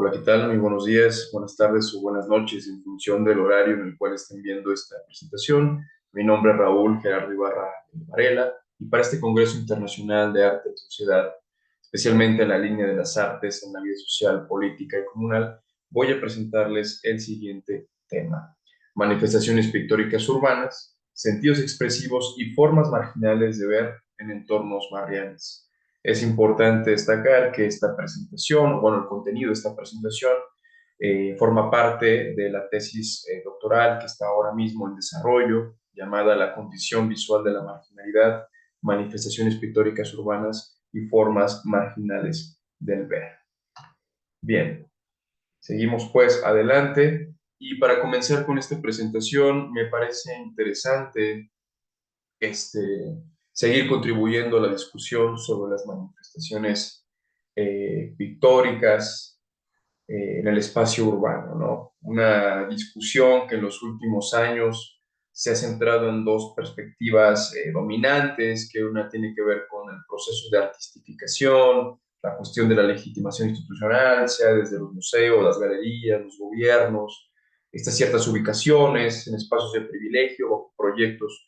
Hola, ¿qué tal? Muy buenos días, buenas tardes o buenas noches en función del horario en el cual estén viendo esta presentación. Mi nombre es Raúl Gerardo Ibarra Varela y para este Congreso Internacional de Arte y Sociedad, especialmente en la línea de las artes en la vida social, política y comunal, voy a presentarles el siguiente tema: manifestaciones pictóricas urbanas, sentidos expresivos y formas marginales de ver en entornos barriales. Es importante destacar que esta presentación, bueno, el contenido de esta presentación forma parte de la tesis doctoral que está ahora mismo en desarrollo, llamada La condición visual de la marginalidad, manifestaciones pictóricas urbanas y formas marginales del ver. Bien, seguimos pues adelante y para comenzar con esta presentación me parece interesante este, seguir contribuyendo a la discusión sobre las manifestaciones pictóricas en el espacio urbano, ¿no? Una discusión que en los últimos años se ha centrado en dos perspectivas dominantes, que una tiene que ver con el proceso de artistificación, la cuestión de la legitimación institucional, sea desde los museos, las galerías, los gobiernos, estas ciertas ubicaciones en espacios de privilegio o proyectos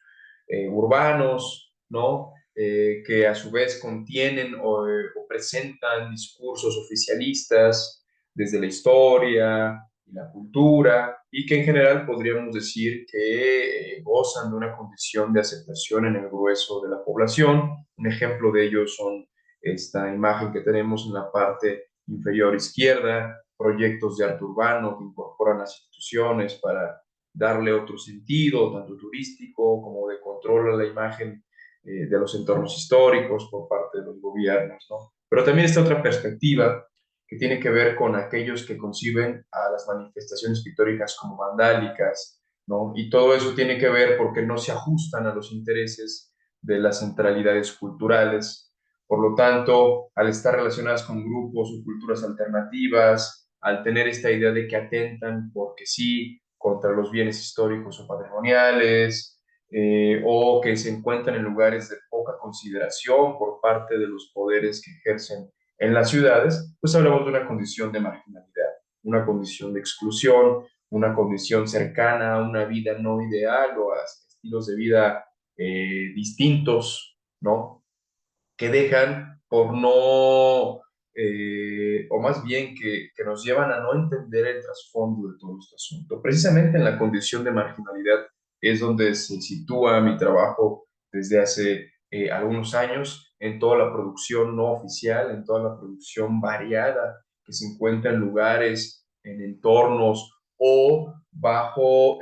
urbanos, ¿no? Que a su vez contienen o presentan discursos oficialistas desde la historia y la cultura, y que en general podríamos decir que gozan de una condición de aceptación en el grueso de la población. Un ejemplo de ello son esta imagen que tenemos en la parte inferior izquierda, proyectos de arte urbano que incorporan las instituciones para darle otro sentido, tanto turístico como de control a la imagen de los entornos históricos por parte de los gobiernos, ¿no? Pero también está otra perspectiva que tiene que ver con aquellos que conciben a las manifestaciones pictóricas como vandálicas, ¿no? Y todo eso tiene que ver porque no se ajustan a los intereses de las centralidades culturales. Por lo tanto, al estar relacionadas con grupos o culturas alternativas, al tener esta idea de que atentan porque sí contra los bienes históricos o patrimoniales, o que se encuentran en lugares de poca consideración por parte de los poderes que ejercen en las ciudades, pues hablamos de una condición de marginalidad, una condición de exclusión, una condición cercana a una vida no ideal o a estilos de vida distintos, ¿no? Que dejan por no, o más bien que nos llevan a no entender el trasfondo de todo este asunto. Precisamente en la condición de marginalidad es donde se sitúa mi trabajo desde hace algunos años en toda la producción no oficial, en toda la producción variada que se encuentra en lugares, en entornos o bajo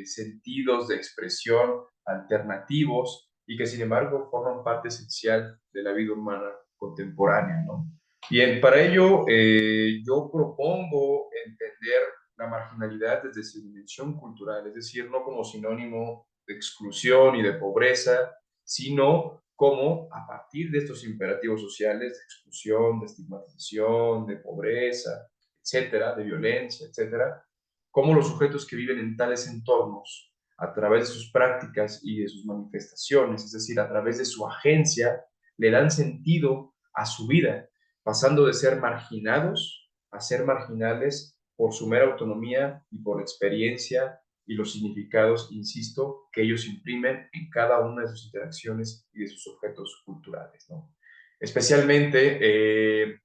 sentidos de expresión alternativos y que sin embargo forman parte esencial de la vida humana contemporánea, ¿no? Bien, para ello yo propongo entender la marginalidad desde su dimensión cultural, es decir, no como sinónimo de exclusión y de pobreza, sino como a partir de estos imperativos sociales de exclusión, de estigmatización, de pobreza, etcétera, de violencia, etcétera, cómo los sujetos que viven en tales entornos a través de sus prácticas y de sus manifestaciones, es decir, a través de su agencia, le dan sentido a su vida, pasando de ser marginados a ser marginales por su mera autonomía y por la experiencia y los significados, insisto, que ellos imprimen en cada una de sus interacciones y de sus objetos culturales, ¿no? Especialmente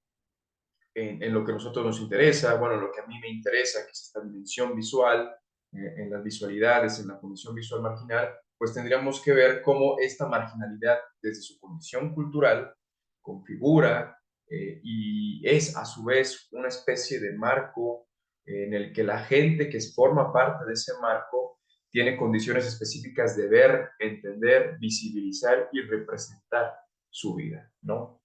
en lo que a nosotros nos interesa, bueno, lo que a mí me interesa, que es esta dimensión visual, en las visualidades, en la condición visual marginal, pues tendríamos que ver cómo esta marginalidad desde su condición cultural configura y es a su vez una especie de marco en el que la gente que forma parte de ese marco tiene condiciones específicas de ver, entender, visibilizar y representar su vida, ¿no?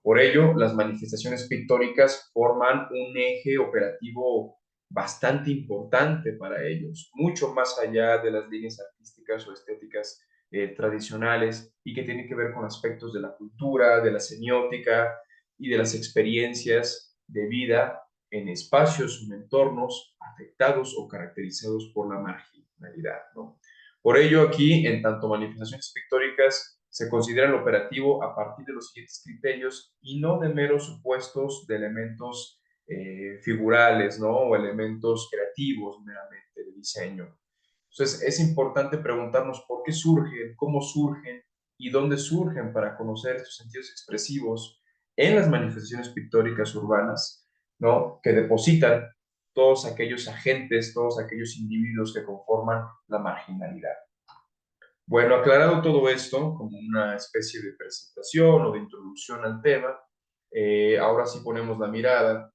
Por ello, las manifestaciones pictóricas forman un eje operativo bastante importante para ellos, mucho más allá de las líneas artísticas o estéticas tradicionales y que tienen que ver con aspectos de la cultura, de la semiótica y de las experiencias de vida en espacios o entornos afectados o caracterizados por la marginalidad, ¿no? Por ello, aquí, en tanto manifestaciones pictóricas, se considera el operativo a partir de los siguientes criterios y no de meros supuestos de elementos figurales, ¿no? O elementos creativos meramente de diseño. Entonces, es importante preguntarnos por qué surgen, cómo surgen y dónde surgen para conocer estos sentidos expresivos en las manifestaciones pictóricas urbanas, ¿no? Que depositan todos aquellos agentes, todos aquellos individuos que conforman la marginalidad. Bueno, aclarado todo esto como una especie de presentación o de introducción al tema, ahora sí ponemos la mirada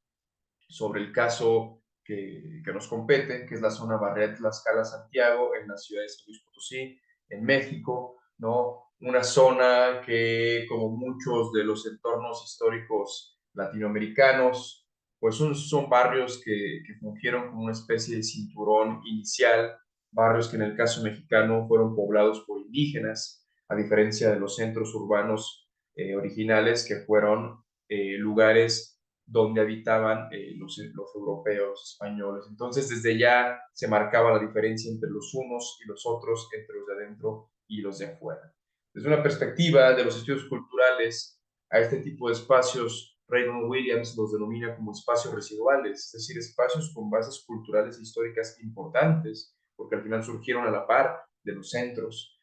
sobre el caso que nos compete, que es la zona Barrial Tlaxcala Santiago, en la ciudad de San Luis Potosí, en México, ¿no? Una zona que, como muchos de los entornos históricos latinoamericanos, pues son barrios que fungieron como una especie de cinturón inicial, barrios que en el caso mexicano fueron poblados por indígenas, a diferencia de los centros urbanos originales que fueron lugares donde habitaban los europeos, españoles. Entonces, desde ya se marcaba la diferencia entre los unos y los otros, entre los de adentro y los de afuera. Desde una perspectiva de los estudios culturales, a este tipo de espacios, Raymond Williams los denomina como espacios residuales, es decir, espacios con bases culturales e históricas importantes, porque al final surgieron a la par de los centros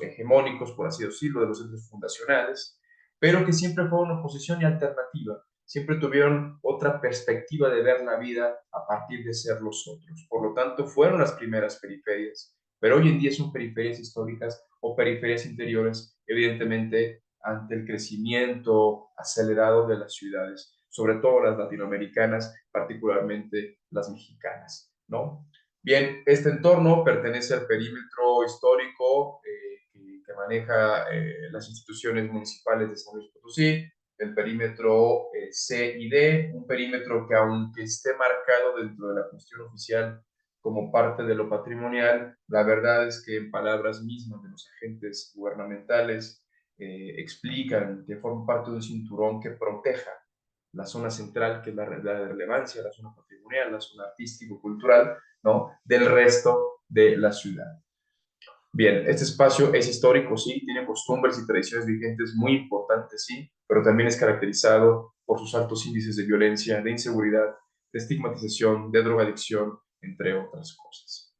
hegemónicos, por así decirlo, de los centros fundacionales, pero que siempre fue una oposición y alternativa, siempre tuvieron otra perspectiva de ver la vida a partir de ser los otros. Por lo tanto, fueron las primeras periferias, pero hoy en día son periferias históricas o periferias interiores, evidentemente ante el crecimiento acelerado de las ciudades, sobre todo las latinoamericanas, particularmente las mexicanas, ¿no? Bien, este entorno pertenece al perímetro histórico que maneja las instituciones municipales de San Luis Potosí, el perímetro C y D, un perímetro que aunque esté marcado dentro de la cuestión oficial como parte de lo patrimonial, la verdad es que en palabras mismas de los agentes gubernamentales explican que forma parte de un cinturón que proteja la zona central, que es la de relevancia, la zona patrimonial, la zona artístico-cultural, ¿no? Del resto de la ciudad. Bien, este espacio es histórico, sí, tiene costumbres y tradiciones vigentes muy importantes, sí, pero también es caracterizado por sus altos índices de violencia, de inseguridad, de estigmatización, de drogadicción, entre otras cosas.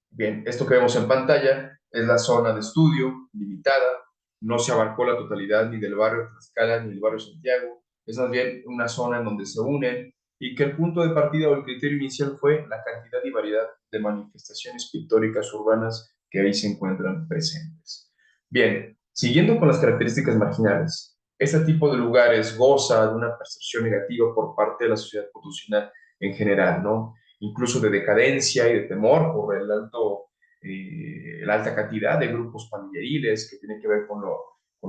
Bien, esto que vemos en pantalla es la zona de estudio limitada, no se abarcó la totalidad ni del barrio Tlaxcala ni del barrio Santiago, es más bien una zona en donde se unen y que el punto de partida o el criterio inicial fue la cantidad y variedad de manifestaciones pictóricas urbanas que ahí se encuentran presentes. Bien, siguiendo con las características marginales, este tipo de lugares goza de una percepción negativa por parte de la sociedad potosina en general, ¿no? Incluso de decadencia y de temor por la alta cantidad de grupos pandilleriles que tienen que ver con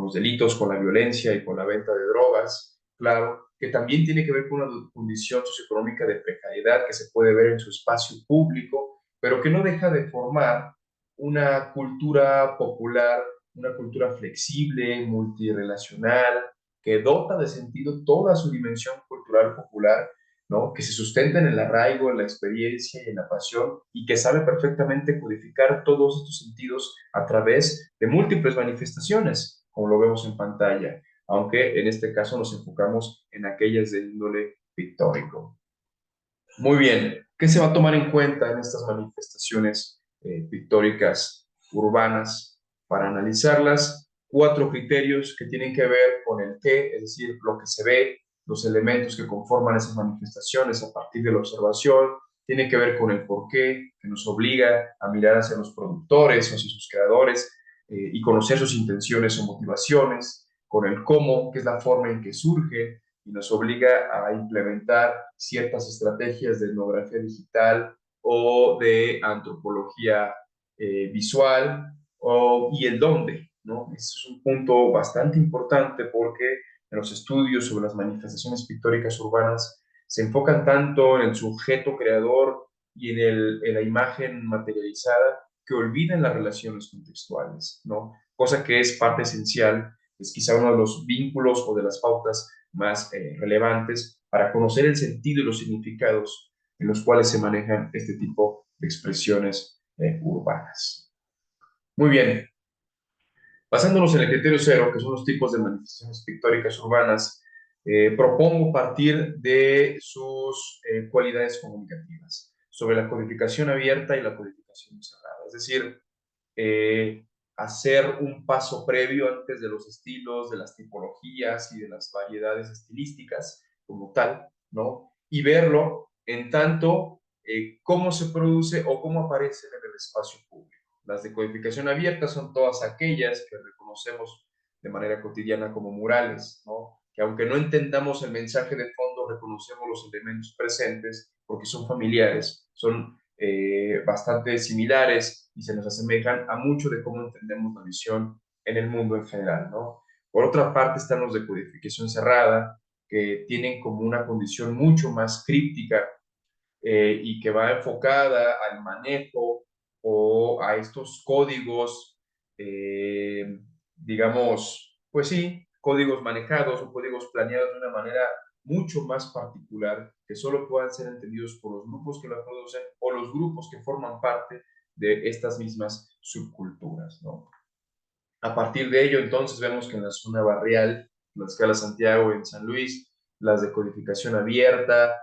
los delitos, con la violencia y con la venta de drogas, claro, que también tiene que ver con una condición socioeconómica de precariedad que se puede ver en su espacio público, pero que no deja de formar una cultura popular, una cultura flexible, multirelacional, que dota de sentido toda su dimensión cultural popular, ¿no? Que se sustenta en el arraigo, en la experiencia y en la pasión y que sabe perfectamente codificar todos estos sentidos a través de múltiples manifestaciones, como lo vemos en pantalla, aunque en este caso nos enfocamos en aquellas de índole pictórico. Muy bien, ¿qué se va a tomar en cuenta en estas manifestaciones pictóricas urbanas para analizarlas? Cuatro criterios que tienen que ver con el qué, es decir, lo que se ve, los elementos que conforman esas manifestaciones a partir de la observación, tiene que ver con el por qué, que nos obliga a mirar hacia los productores o hacia sus creadores y conocer sus intenciones o motivaciones, con el cómo, que es la forma en que surge, y nos obliga a implementar ciertas estrategias de etnografía digital o de antropología visual y el dónde, ¿no? Este es un punto bastante importante porque en los estudios sobre las manifestaciones pictóricas urbanas se enfocan tanto en el sujeto creador y en la imagen materializada que olvidan las relaciones contextuales, ¿no? Cosa que es parte esencial, es quizá uno de los vínculos o de las pautas más relevantes para conocer el sentido y los significados en los cuales se manejan este tipo de expresiones urbanas. Muy bien, basándonos en el criterio cero, que son los tipos de manifestaciones pictóricas urbanas, propongo partir de sus cualidades comunicativas, sobre la codificación abierta y la codificación cerrada. Es decir, eh, hacer un paso previo antes de los estilos, de las tipologías y de las variedades estilísticas como tal, ¿no? Y verlo en tanto cómo se produce o cómo aparece en el espacio público. Las de codificación abierta son todas aquellas que reconocemos de manera cotidiana como murales, ¿no? Que aunque no entendamos el mensaje de fondo, reconocemos los elementos presentes porque son familiares, son bastante similares y se nos asemejan a mucho de cómo entendemos la visión en el mundo en general, ¿no? Por otra parte están los de codificación cerrada, que tienen como una condición mucho más críptica y que va enfocada al manejo o a estos códigos, digamos, pues sí, códigos manejados o códigos planeados de una manera mucho más particular, que solo puedan ser entendidos por los grupos que la producen o los grupos que forman parte de estas mismas subculturas, ¿no? A partir de ello, entonces, vemos que en la zona barrial, en la escala Santiago, en San Luis, las de codificación abierta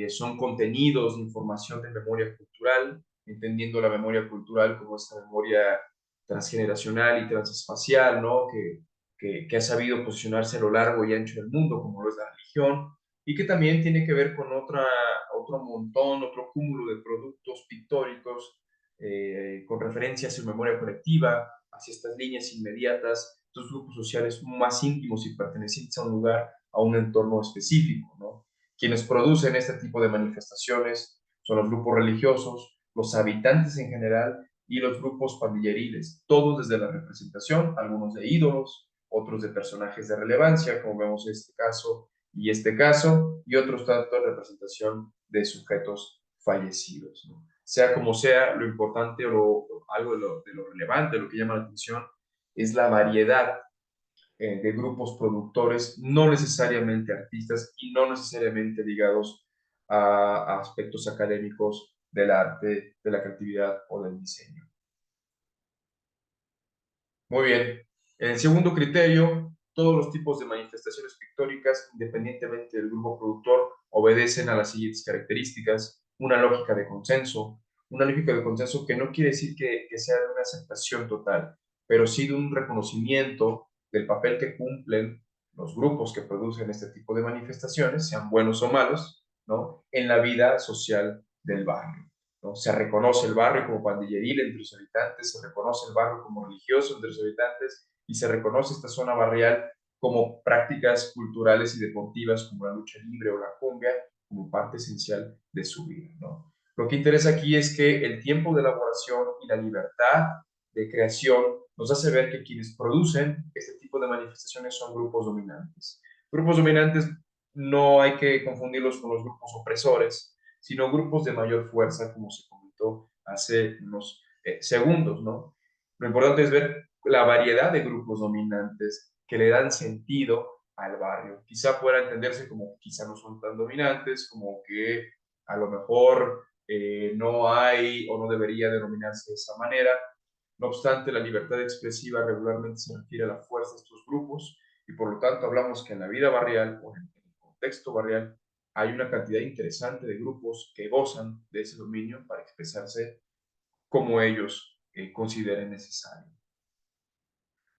son contenidos de información de memoria cultural, entendiendo la memoria cultural como esta memoria transgeneracional y transespacial, ¿no? Que ha sabido posicionarse a lo largo y ancho del mundo, como lo es la religión, y que también tiene que ver con otro montón, otro cúmulo de productos pictóricos con referencia a su memoria colectiva, hacia estas líneas inmediatas, estos grupos sociales más íntimos y pertenecientes a un lugar, a un entorno específico, ¿no? Quienes producen este tipo de manifestaciones son los grupos religiosos, los habitantes en general y los grupos pandilleriles, todos desde la representación, algunos de ídolos, otros de personajes de relevancia, como vemos en este caso, y otros tanto de representación de sujetos fallecidos, ¿no? Sea como sea, lo importante algo de lo relevante, lo que llama la atención, es la variedad de grupos productores, no necesariamente artistas y no necesariamente ligados a aspectos académicos del arte, de la creatividad o del diseño. Muy bien. En el segundo criterio, todos los tipos de manifestaciones pictóricas, independientemente del grupo productor, obedecen a las siguientes características. Una lógica de consenso que no quiere decir que sea de una aceptación total, pero sí de un reconocimiento del papel que cumplen los grupos que producen este tipo de manifestaciones, sean buenos o malos, ¿no? En la vida social del barrio, ¿no? Se reconoce el barrio como pandilleril entre sus habitantes, se reconoce el barrio como religioso entre sus habitantes y se reconoce esta zona barrial como prácticas culturales y deportivas como la lucha libre o la cumbia como parte esencial de su vida, ¿no? Lo que interesa aquí es que el tiempo de elaboración y la libertad de creación nos hace ver que quienes producen este tipo de manifestaciones son grupos dominantes. Grupos dominantes no hay que confundirlos con los grupos opresores, sino grupos de mayor fuerza, como se comentó hace unos segundos, ¿no? Lo importante es ver la variedad de grupos dominantes que le dan sentido al barrio. Quizá pueda entenderse como que quizá no son tan dominantes, como que a lo mejor no hay o no debería denominarse de esa manera. No obstante, la libertad expresiva regularmente se refiere a la fuerza de estos grupos y por lo tanto hablamos que en la vida barrial o en el contexto barrial hay una cantidad interesante de grupos que gozan de ese dominio para expresarse como ellos consideren necesario.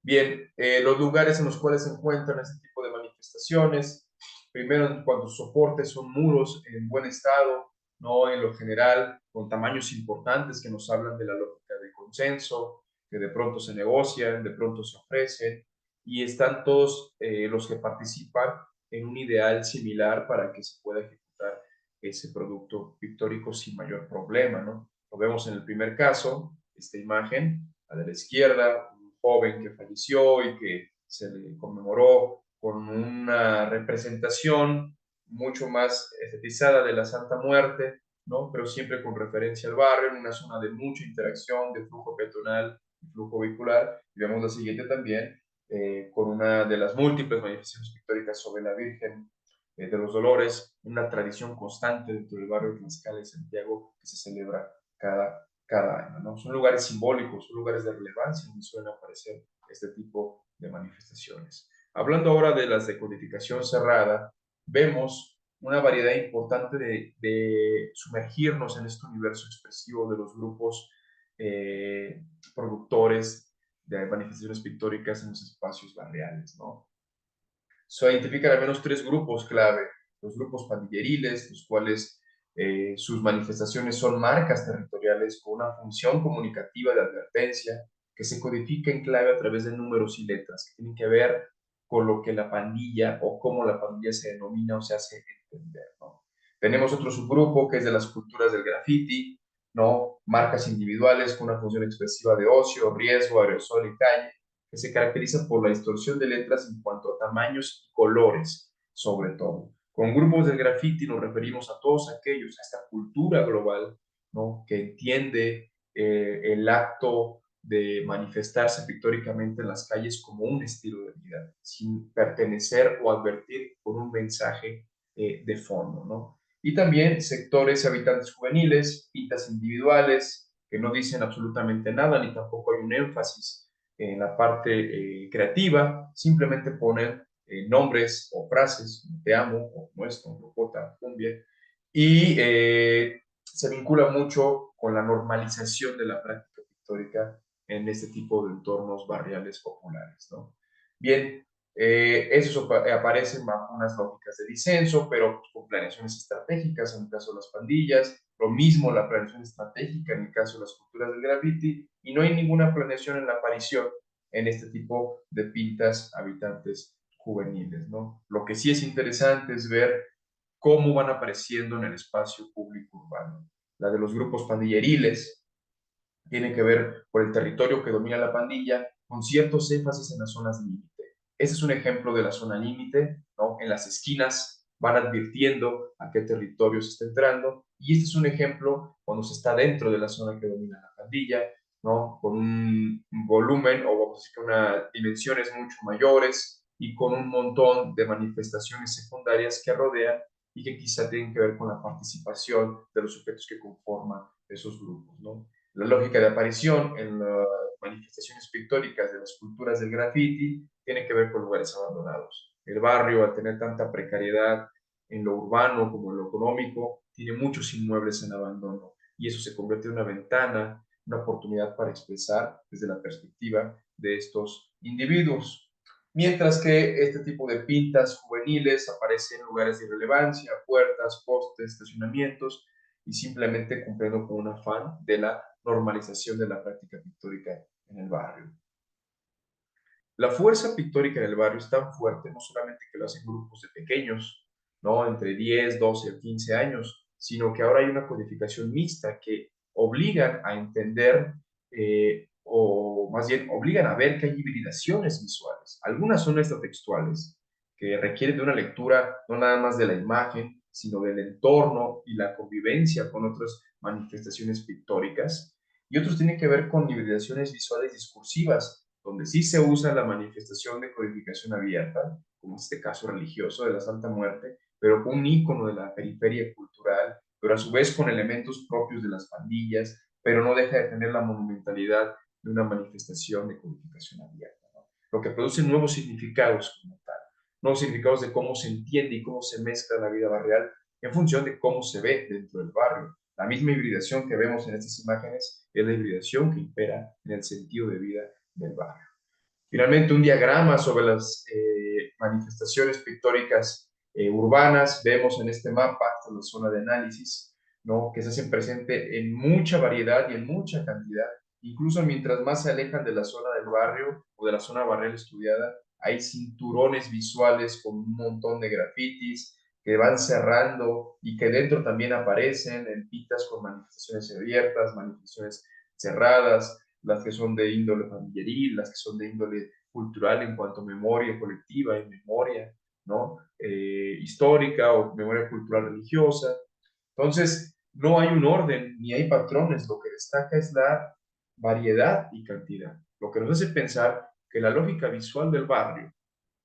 Bien, los lugares en los cuales se encuentran este tipo de manifestaciones, primero en cuanto a soporte son muros en buen estado, no en lo general con tamaños importantes que nos hablan de la lógica de consenso, que de pronto se negocian, de pronto se ofrecen, y están todos los que participan en un ideal similar para que se pueda ejecutar ese producto pictórico sin mayor problema, ¿no? Lo vemos en el primer caso, esta imagen, la de la izquierda, joven que falleció y que se le conmemoró con una representación mucho más estetizada de la Santa Muerte, ¿no? Pero siempre con referencia al barrio, en una zona de mucha interacción, de flujo peatonal y flujo vehicular. Y vemos la siguiente también, con una de las múltiples manifestaciones pictóricas sobre la Virgen de los Dolores, una tradición constante dentro del barrio de Tlaxcala y Santiago que se celebra cada año, ¿no? Son lugares simbólicos, son lugares de relevancia donde suelen aparecer este tipo de manifestaciones. Hablando ahora de las de codificación cerrada, vemos una variedad importante de sumergirnos en este universo expresivo de los grupos eh, productores de manifestaciones pictóricas en los espacios barriales, ¿no? Se identifican al menos tres grupos clave: los grupos pandilleriles, los cuales sus manifestaciones son marcas territoriales con una función comunicativa de advertencia que se codifica en clave a través de números y letras que tienen que ver con lo que la pandilla o cómo la pandilla se denomina o se hace entender, ¿no? Tenemos otro subgrupo que es de las culturas del graffiti, ¿no? Marcas individuales con una función expresiva de ocio, riesgo, aerosol y calle, que se caracteriza por la distorsión de letras en cuanto a tamaños y colores, sobre todo. Con grupos del graffiti nos referimos a todos aquellos, a esta cultura global, ¿no? Que entiende el acto de manifestarse pictóricamente en las calles como un estilo de vida, sin pertenecer o advertir por un mensaje de fondo, ¿no? Y también sectores habitantes juveniles, pintas individuales, que no dicen absolutamente nada, ni tampoco hay un énfasis en la parte creativa, simplemente ponen nombres o frases, te amo, o nuestro, locota, cumbia, y se vincula mucho con la normalización de la práctica pictórica en este tipo de entornos barriales populares, ¿no? Bien, esos aparecen bajo unas lógicas de disenso, pero pues, con planeaciones estratégicas en el caso de las pandillas, lo mismo la planeación estratégica en el caso de las culturas del graffiti, y no hay ninguna planeación en la aparición en este tipo de pintas habitantes juveniles, ¿no? Lo que sí es interesante es ver cómo van apareciendo en el espacio público urbano. La de los grupos pandilleriles tiene que ver por el territorio que domina la pandilla, con ciertos énfasis en las zonas límite. Ese es un ejemplo de la zona límite, ¿no? En las esquinas van advirtiendo a qué territorio se está entrando, y este es un ejemplo cuando se está dentro de la zona que domina la pandilla, ¿no? Con un volumen o vamos a decir que unas dimensiones mucho mayores y con un montón de manifestaciones secundarias que rodean y que quizá tienen que ver con la participación de los sujetos que conforman esos grupos, ¿no? La lógica de aparición en las manifestaciones pictóricas de las culturas del graffiti tiene que ver con lugares abandonados. El barrio, al tener tanta precariedad en lo urbano como en lo económico, tiene muchos inmuebles en abandono y eso se convierte en una ventana, una oportunidad para expresar desde la perspectiva de estos individuos. Mientras que este tipo de pintas juveniles aparecen en lugares de irrelevancia, puertas, postes, estacionamientos, y simplemente cumpliendo con un afán de la normalización de la práctica pictórica en el barrio. La fuerza pictórica en el barrio es tan fuerte, no solamente que lo hacen grupos de pequeños, ¿no? Entre 10, 12 o 15 años, sino que ahora hay una codificación mixta que obligan a entender o más bien obligan a ver que hay hibridaciones visuales. Algunas son textuales, que requieren de una lectura no nada más de la imagen, sino del entorno y la convivencia con otras manifestaciones pictóricas. Y otros tienen que ver con hibridaciones visuales discursivas, donde sí se usa la manifestación de codificación abierta, como este caso religioso de la Santa Muerte, pero con un ícono de la periferia cultural, pero a su vez con elementos propios de las pandillas, pero no deja de tener la monumentalidad de una manifestación de codificación abierta, ¿no? Lo que produce nuevos significados como tal, nuevos significados de cómo se entiende y cómo se mezcla la vida barrial en función de cómo se ve dentro del barrio. La misma hibridación que vemos en estas imágenes es la hibridación que impera en el sentido de vida del barrio. Finalmente, un diagrama sobre las manifestaciones pictóricas urbanas. Vemos en este mapa, esta es la zona de análisis, ¿no? Que se hacen presente en mucha variedad y en mucha cantidad. Incluso mientras más se alejan de la zona del barrio o de la zona barrial estudiada, hay cinturones visuales con un montón de grafitis que van cerrando y que dentro también aparecen en pintas con manifestaciones abiertas, manifestaciones cerradas, las que son de índole familiaril, las que son de índole cultural en cuanto a memoria colectiva y memoria, ¿no? Histórica o memoria cultural religiosa. Entonces, no hay un orden ni hay patrones, lo que destaca es la variedad y cantidad, lo que nos hace pensar que la lógica visual del barrio,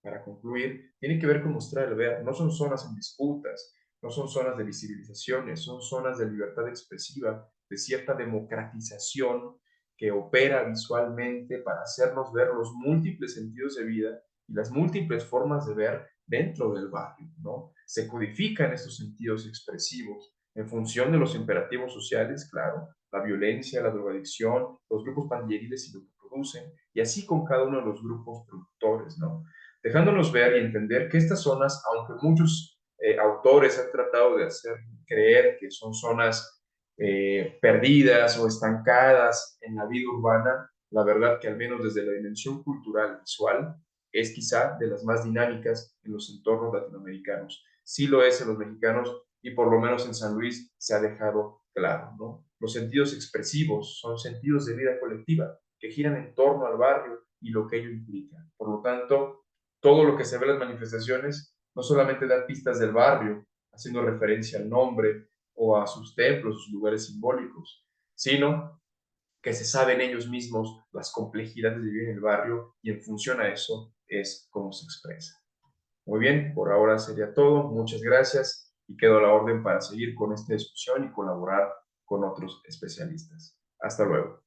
para concluir, tiene que ver con mostrar el ver. No son zonas en disputas, no son zonas de visibilizaciones, son zonas de libertad expresiva, de cierta democratización que opera visualmente para hacernos ver los múltiples sentidos de vida y las múltiples formas de ver dentro del barrio, ¿no? Se codifican estos sentidos expresivos en función de los imperativos sociales, claro, la violencia, la drogadicción, los grupos pandilleriles y lo que producen, y así con cada uno de los grupos productores, ¿no? Dejándonos ver y entender que estas zonas, aunque muchos autores han tratado de hacer creer que son zonas perdidas o estancadas en la vida urbana, la verdad que al menos desde la dimensión cultural visual es quizá de las más dinámicas en los entornos latinoamericanos. Sí lo es en los mexicanos y por lo menos en San Luis se ha dejado claro, ¿no? Los sentidos expresivos son sentidos de vida colectiva que giran en torno al barrio y lo que ello implica. Por lo tanto, todo lo que se ve en las manifestaciones no solamente da pistas del barrio, haciendo referencia al nombre o a sus templos, sus lugares simbólicos, sino que se saben ellos mismos las complejidades de vivir en el barrio y en función a eso es como se expresa. Muy bien, por ahora sería todo. Muchas gracias y quedo a la orden para seguir con esta discusión y colaborar con otros especialistas. Hasta luego.